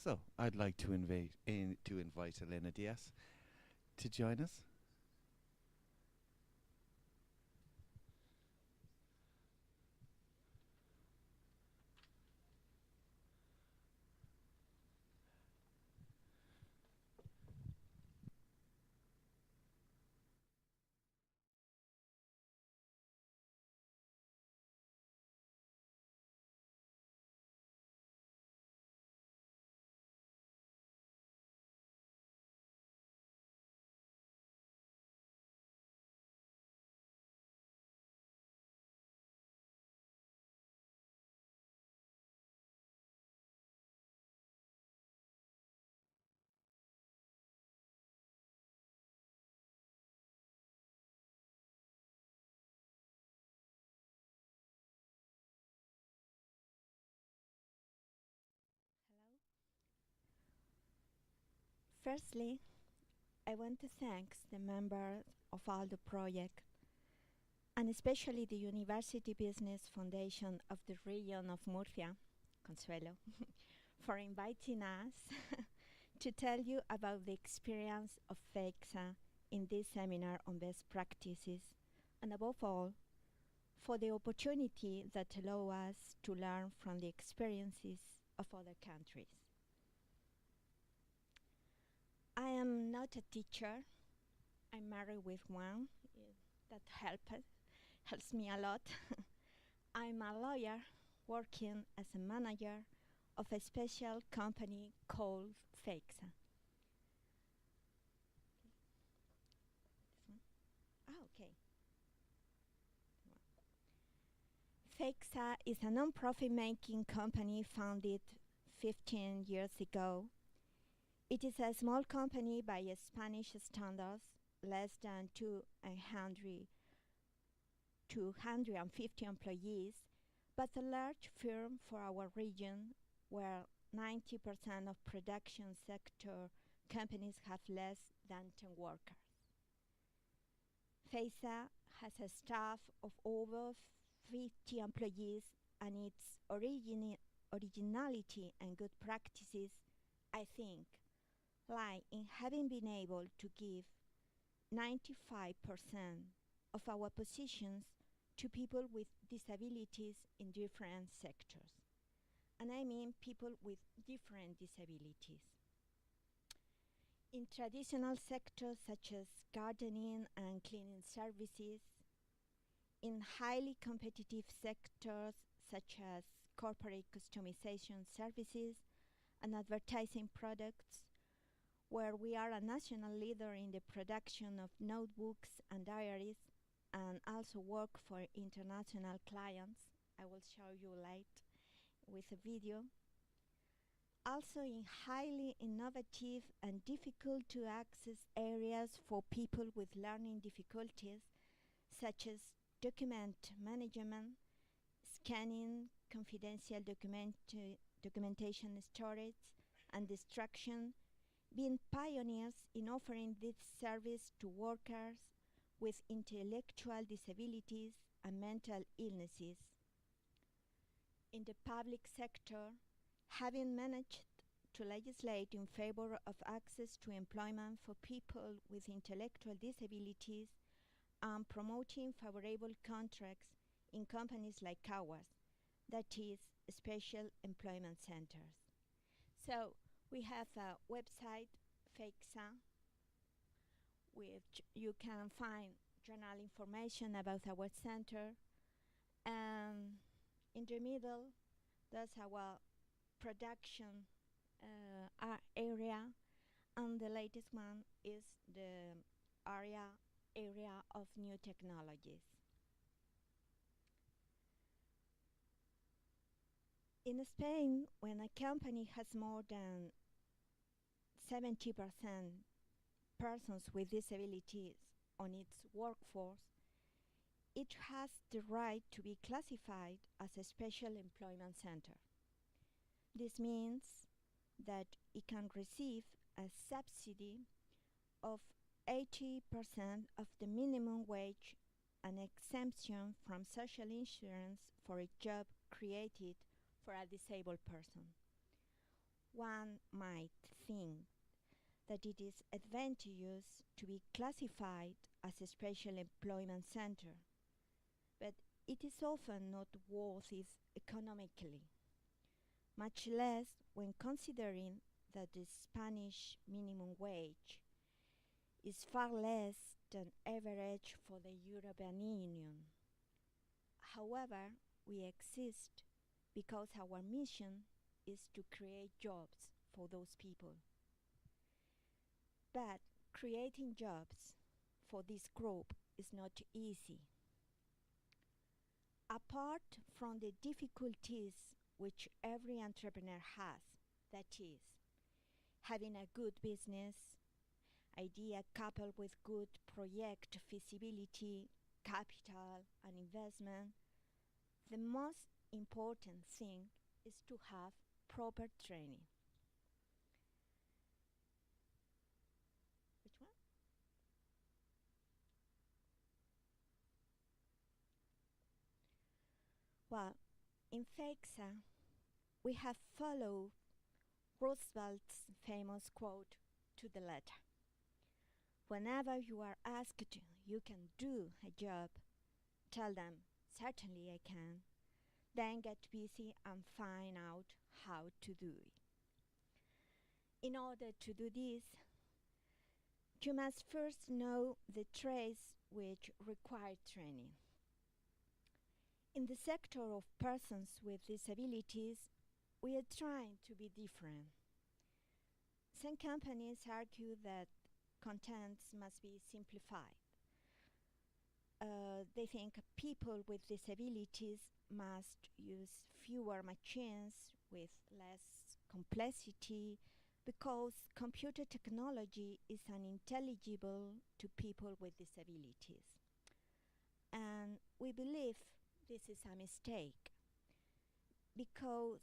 So I'd like to invite Elena Diaz to join us. Firstly, I want to thank the members of all the project and especially the University Business Foundation of the region of Murcia, Consuelo, for inviting us to tell you about the experience of FEXA in this seminar on best practices, and above all, for the opportunity that allow us to learn from the experiences of other countries. I am not a teacher. I'm married with one. That helps me a lot. I'm a lawyer working as a manager of a special company called FEXA. Okay. FEXA is a non-profit making company founded 15 years ago. It is a small company by Spanish standards, less than 250 employees, but a large firm for our region where 90% of production sector companies have less than 10 workers. FESA has a staff of over 50 employees, and its originality and good practices, I think, lie in having been able to give 95% of our positions to people with disabilities in different sectors. And I mean people with different disabilities. In traditional sectors such as gardening and cleaning services, in highly competitive sectors such as corporate customization services and advertising products, where we are a national leader in the production of notebooks and diaries and also work for international clients. I will show you later with a video. Also in highly innovative and difficult to access areas for people with learning difficulties, such as document management, scanning, confidential documentation storage, and destruction, being pioneers in offering this service to workers with intellectual disabilities and mental illnesses. In the public sector, having managed to legislate in favor of access to employment for people with intellectual disabilities and promoting favorable contracts in companies like ours, that is, special employment centers. So we have a website, FEXA, which you can find general information about our center. And in the middle, that's our production area, and the latest one is the area of new technologies. In Spain, when a company has more than 70% persons with disabilities on its workforce, it has the right to be classified as a special employment center. This means that it can receive a subsidy of 80% of the minimum wage, an exemption from social insurance for a job created for a disabled person. One might think that it is advantageous to be classified as a special employment center, but it is often not worth it economically, much less when considering that the Spanish minimum wage is far less than average for the European Union. However, we exist because our mission is to create jobs for those people. But creating jobs for this group is not easy. Apart from the difficulties which every entrepreneur has, that is, having a good business idea coupled with good project feasibility, capital, and investment, the most important thing is to have proper training. Which one? Well, in FEXA, we have followed Roosevelt's famous quote to the letter. Whenever you are asked you can do a job, tell them, certainly I can. Then get busy and find out how to do it. In order to do this, you must first know the trades which require training. In the sector of persons with disabilities, we are trying to be different. Some companies argue that contents must be simplified. They think people with disabilities must use fewer machines with less complexity because computer technology is unintelligible to people with disabilities. And we believe this is a mistake because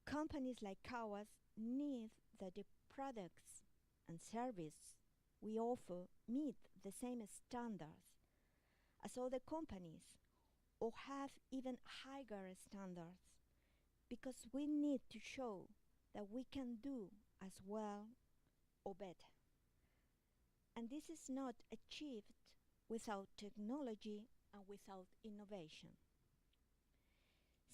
companies like ours need that the products and service we offer meet the same standards as other companies or have even higher standards because we need to show that we can do as well or better. And this is not achieved without technology and without innovation.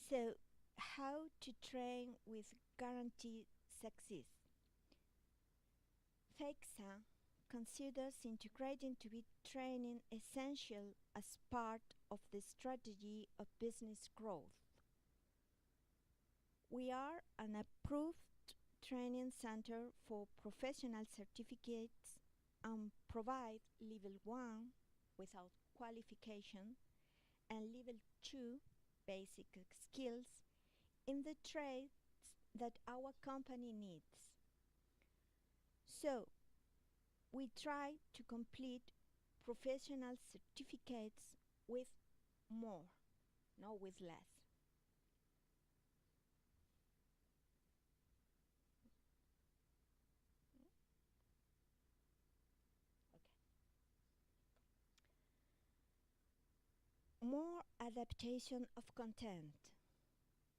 So, how to train with guaranteed success? FEXA considers integrating to be training essential as part of the strategy of business growth. We are an approved training center for professional certificates and provide level 1 without qualification and level 2 basic skills in the trades that our company needs. So, we try to complete professional certificates with more, not with less. Okay. More adaptation of content.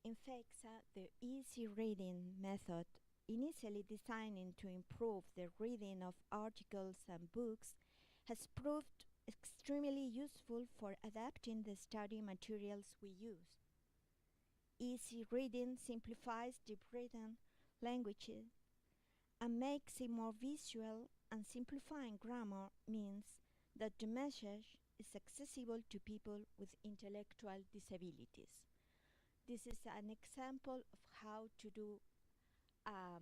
In FEXA, the easy reading method, initially designed to improve the reading of articles and books, has proved extremely useful for adapting the study materials we use. Easy reading simplifies deep written languages and makes it more visual, and simplifying grammar means that the message is accessible to people with intellectual disabilities. This is an example of how to do a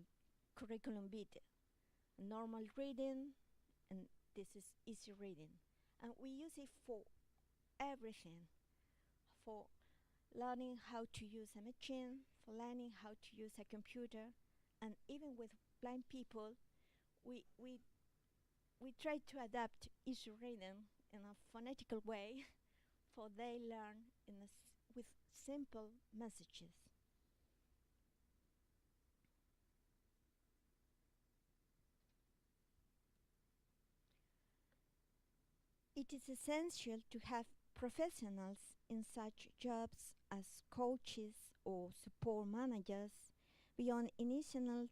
curriculum vitae. Normal reading, and this is easy reading. And we use it for everything, for learning how to use a machine, for learning how to use a computer, and even with blind people, we, we, we try to adapt easy reading in a phonetical way for they learn with simple messages. It is essential to have professionals in such jobs as coaches or support managers beyond initial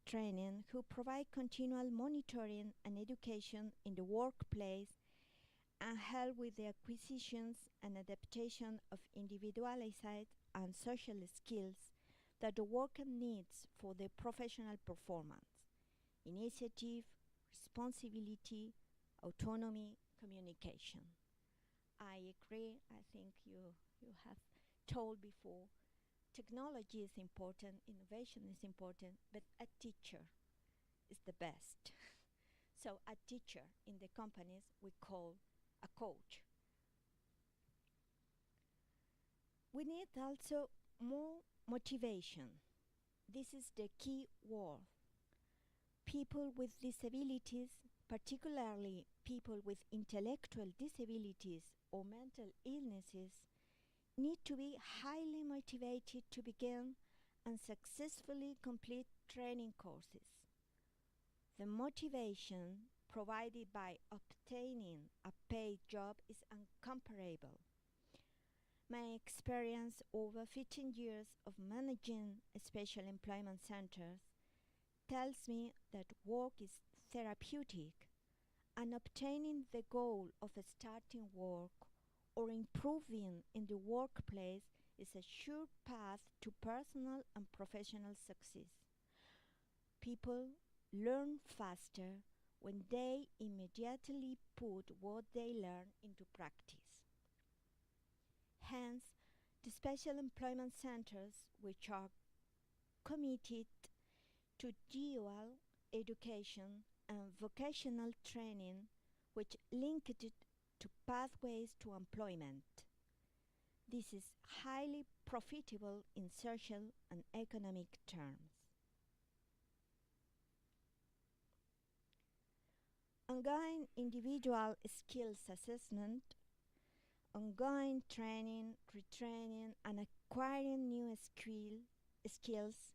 training who provide continual monitoring and education in the workplace and help with the acquisitions and adaptation of individualized and social skills that the worker needs for their professional performance, initiative, responsibility, autonomy, communication. I agree. I think you have told before technology is important, innovation is important, but a teacher is the best. So, a teacher in the companies we call a coach. We need also more motivation. This is the key word. People with disabilities, particularly people with intellectual disabilities or mental illnesses, need to be highly motivated to begin and successfully complete training courses. The motivation provided by obtaining a paid job is incomparable. My experience over 15 years of managing special employment centers tells me that work is therapeutic and obtaining the goal of starting work or improving in the workplace is a sure path to personal and professional success. People learn faster when they immediately put what they learn into practice. Hence, the special employment centers, which are committed to dual education and vocational training, which linked it to pathways to employment. This is highly profitable in social and economic terms. Ongoing individual skills assessment, ongoing training, retraining, and acquiring new skills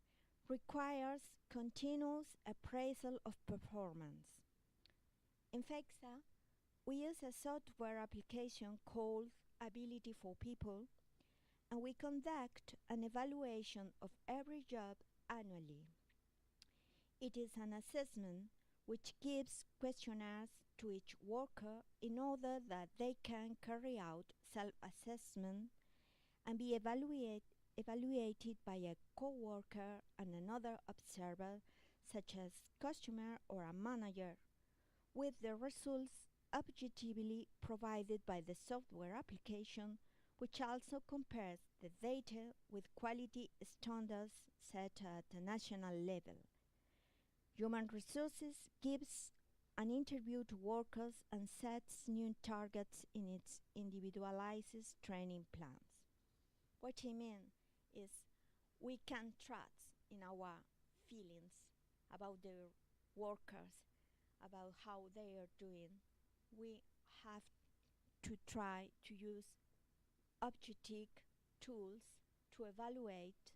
requires continuous appraisal of performance. In FEXA, we use a software application called Ability for People, and we conduct an evaluation of every job annually. It is an assessment which gives questionnaires to each worker in order that they can carry out self-assessment and be evaluated by a co-worker and another observer, such as customer or a manager, with the results objectively provided by the software application, which also compares the data with quality standards set at a national level. Human Resources gives an interview to workers and sets new targets in its individualized training plans. What I mean is we can trust in our feelings about the workers, about how they are doing. We have to try to use objective tools to evaluate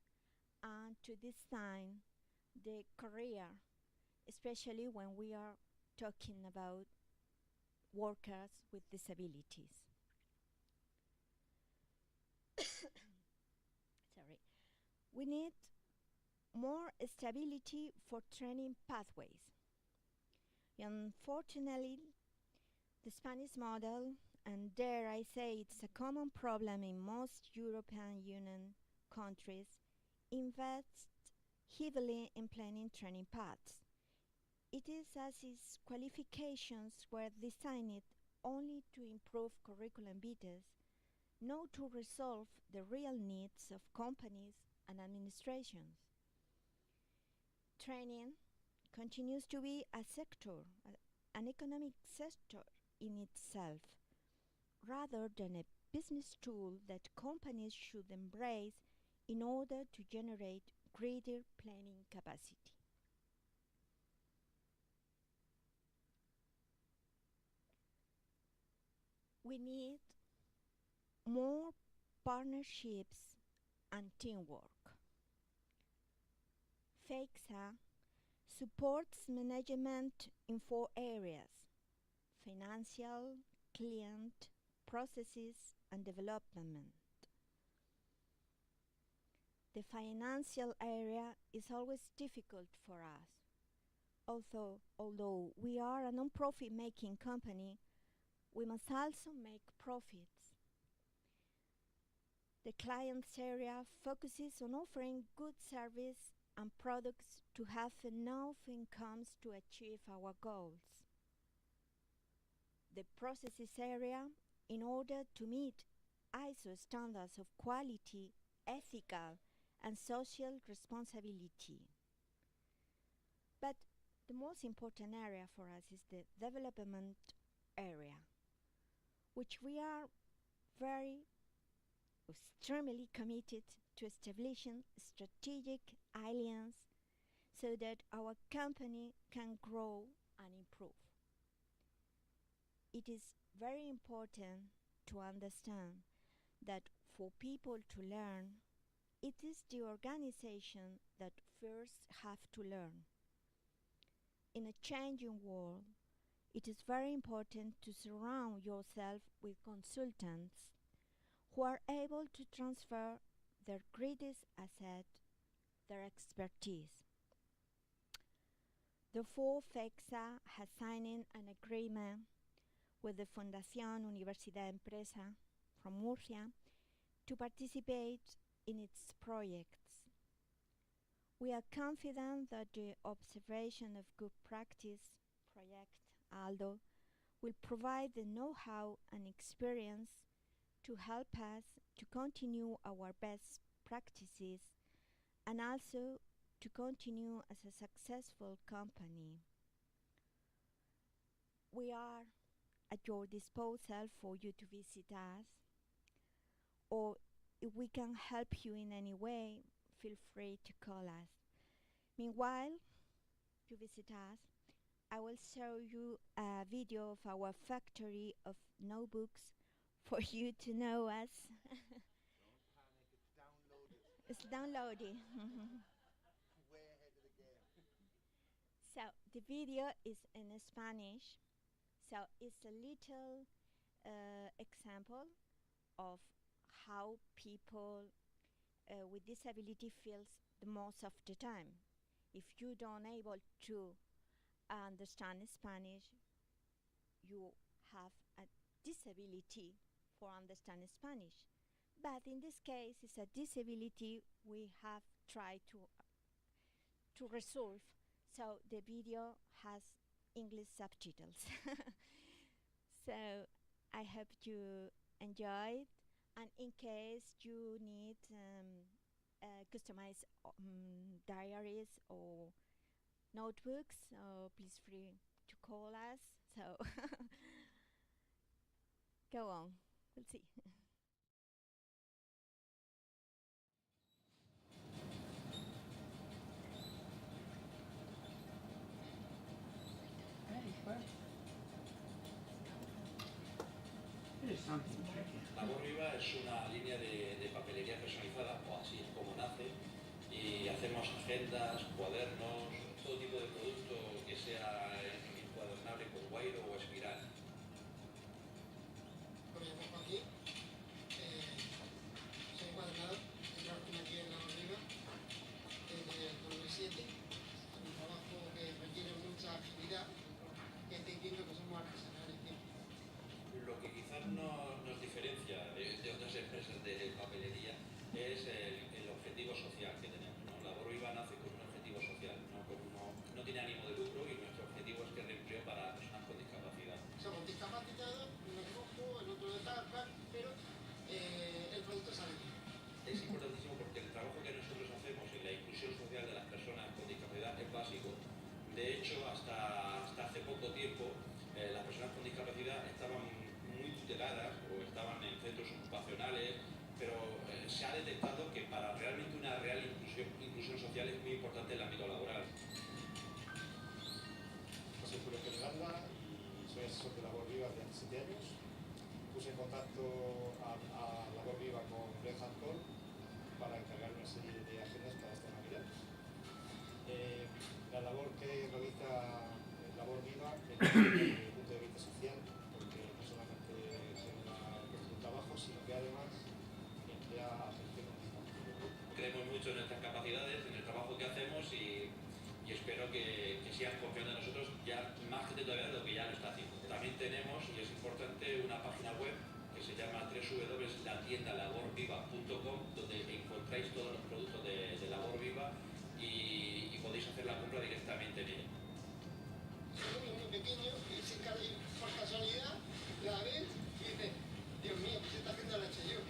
and to design the career, especially when we are talking about workers with disabilities. Sorry. We need more stability for training pathways. Unfortunately, the Spanish model, and dare I say it's a common problem in most European Union countries, invests heavily in planning training paths. It is as its qualifications were designed only to improve curriculum vitas, not to resolve the real needs of companies and administrations. Training continues to be a sector, an economic sector in itself, rather than a business tool that companies should embrace in order to generate greater planning capacity. We need more partnerships and teamwork. FEXA supports management in four areas: financial, client, processes, and development. The financial area is always difficult for us. Although we are a non-profit making company, we must also make profits. The client's area focuses on offering good service and products to have enough incomes to achieve our goals. The processes area, in order to meet ISO standards of quality, ethical, and social responsibility. But the most important area for us is the development area, which we are very extremely committed to establishing strategic alliance so that our company can grow and improve. It is very important to understand that for people to learn, it is the organization that first have to learn. In a changing world, it is very important to surround yourself with consultants who are able to transfer their greatest asset, their expertise. Therefore, FEXA has signed an agreement with the Fundación Universidad Empresa from Murcia to participate in its projects. We are confident that the observation of good practice project ALDO will provide the know-how and experience to help us to continue our best practices and also to continue as a successful company. We are at your disposal for you to visit us, or if we can help you in any way, feel free to call us. Meanwhile, to visit us, I will show you a video of our factory of notebooks for you to know us. Don't panic, it's downloaded. It's downloading. Way ahead of the game. So the video is in Spanish. So it's a little example of how people with disability feels the most of the time. If you don't able to understand Spanish, you have a disability for understanding Spanish. But in this case, it's a disability we have tried to resolve. So the video has English subtitles. So I hope you enjoyed. And in case you need customized diaries or notebooks, please free to call us. So go on, we'll see. Labor Viva es una línea de papelería personalizada, o así es como nace, y hacemos agendas, cuadernos, todo tipo de producto que sea encuadernable con guairo o espiral. Bueno, yo trabajo aquí, soy encuadernador, he trabajado aquí en Labor Viva desde el 2007. Es un trabajo que requiere mucha agilidad, que estáis viendo que somos artesanales. Lo que quizás nos diferencia de otras empresas de papelería es el objetivo social que tenemos, ¿no? Labor Viva nace con un objetivo social, no tiene ánimo de lucro, y nuestro objetivo es crear empleo para personas con discapacidad. Somos discapacitados, uno cojo, el otro de tal, pero el producto sale bien. Es importantísimo porque el trabajo que nosotros hacemos en la inclusión social de las personas con discapacidad es básico. De hecho, hasta hace poco tiempo, las personas con discapacidad estaban muy tuteladas o estaban en centros ocupacionales, pero se ha detectado que para realmente una real inclusión social es muy importante el ámbito laboral. Soy Julio Generalda y soy asesor de Labor Viva desde hace 7 años. Puse en contacto a Labor Viva con Red Call para encargar una serie de agendas para esta Navidad. La labor que realiza Labor Viva es desde el punto de vista social, porque no solamente genera un trabajo, sino que además emplea a gente con discapacidad. Creemos mucho en nuestras capacidades, en el trabajo que hacemos, y espero que sigan confiando en nosotros, ya más gente todavía de lo que ya lo está haciendo. También tenemos, y es importante, una página web que se llama www.latiendalaborviva.com, donde encontráis todos los productos de Labor Viva y podéis hacer la compra directamente en ella. Un niño pequeño que se cae por casualidad, la ves y dices, Dios mío, pues esta gente la he hecho yo.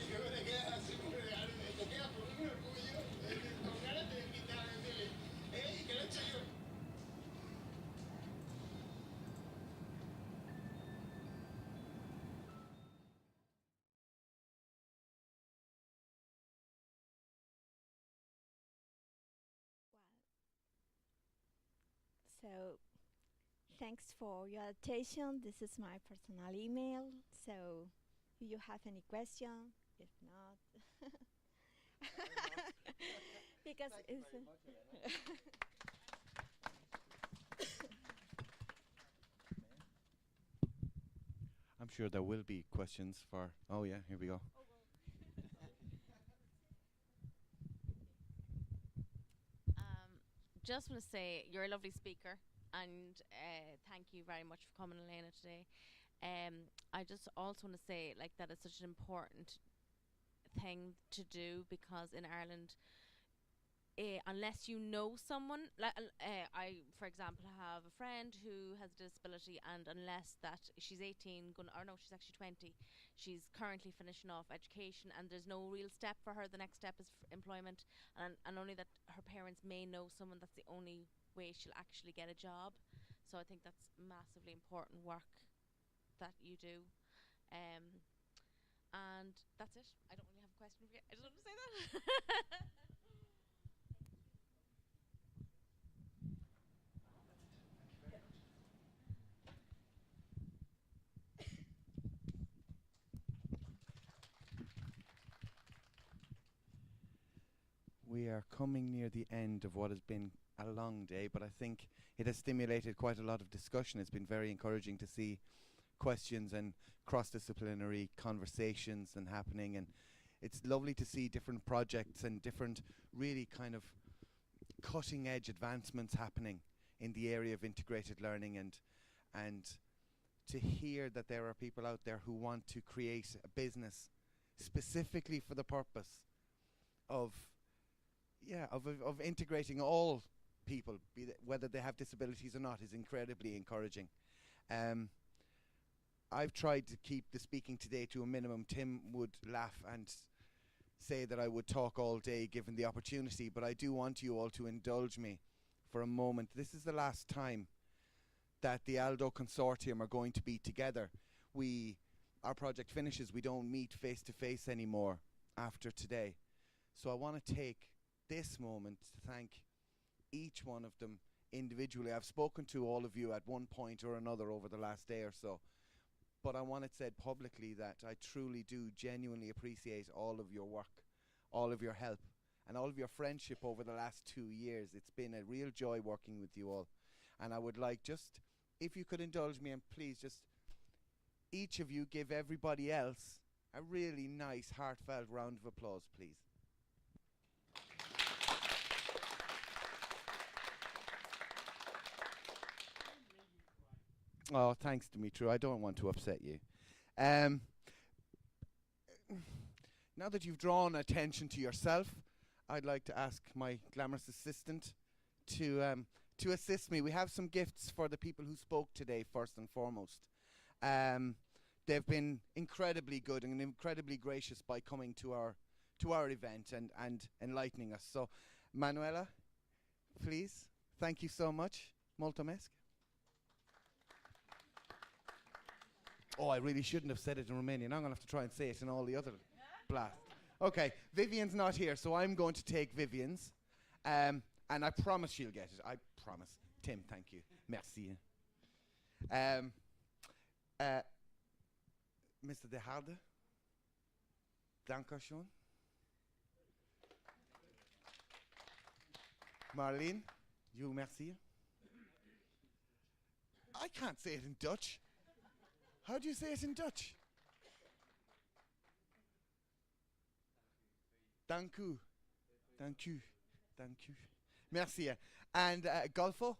Y luego te quedas así, te quedas por un orgullo, con ganas de quitar, decirle, que lo he hecho yo. So, thanks for your attention. This is my personal email. So, do you have any question? If not, because it's I'm sure there will be questions for. Oh yeah, here we go. Just want to say you're a lovely speaker, and thank you very much for coming, Elena, today. I just also want to say like that it's such an important thing to do because in Ireland, unless you know someone, like I, for example, have a friend who has a disability, and unless that she's 18, or no, she's actually 20, she's currently finishing off education, and there's no real step for her. The next step is employment, and only that her parents may know someone. That's the only way she'll actually get a job. So I think that's massively important work that you do. Um, and that's it. I don't really have a question for you. I just want to say that. We are coming near the end of what has been a long day, but I think it has stimulated quite a lot of discussion. It's been very encouraging to see questions and cross-disciplinary conversations and happening, and it's lovely to see different projects and different really kind of cutting-edge advancements happening in the area of integrated learning, and to hear that there are people out there who want to create a business specifically for the purpose of of integrating all people, whether they have disabilities or not, is incredibly encouraging. I've tried to keep the speaking today to a minimum. Tim would laugh and say that I would talk all day given the opportunity, but I do want you all to indulge me for a moment. This is the last time that the ALDO consortium are going to be together. Our project finishes. We don't meet face to face anymore after today. So I want to take this moment to thank each one of them individually. I've spoken to all of you at one point or another over the last day or so, but I want it said publicly that I truly do genuinely appreciate all of your work, all of your help, and all of your friendship over the last 2 years. It's been a real joy working with you all. And I would like just, if you could indulge me, and please just each of you give everybody else a really nice heartfelt round of applause, please. Oh, thanks, Dimitri. I don't want to upset you. Now that you've drawn attention to yourself, I'd like to ask my glamorous assistant to assist me. We have some gifts for the people who spoke today, first and foremost. They've been incredibly good and incredibly gracious by coming to our event and enlightening us. So, Manuela, please, thank you so much. Mulțumesc. Oh, I really shouldn't have said it in Romanian. I'm going to have to try and say it in all the other blast. Okay, Vivian's not here, so I'm going to take Vivian's. And I promise she'll get it. I promise. Tim, thank you. Merci. Mr. De Harde. Dankeschön. Marlene, you merci. I can't say it in Dutch. How do you say it in Dutch? Dank u. Dank u. Dank u. Merci. And Golfo,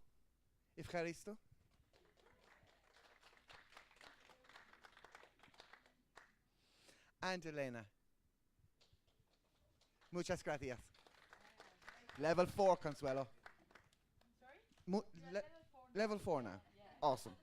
Evcharisto. And Elena. Muchas gracias. Level 4, Consuelo. Sorry? Level 4 now. Awesome.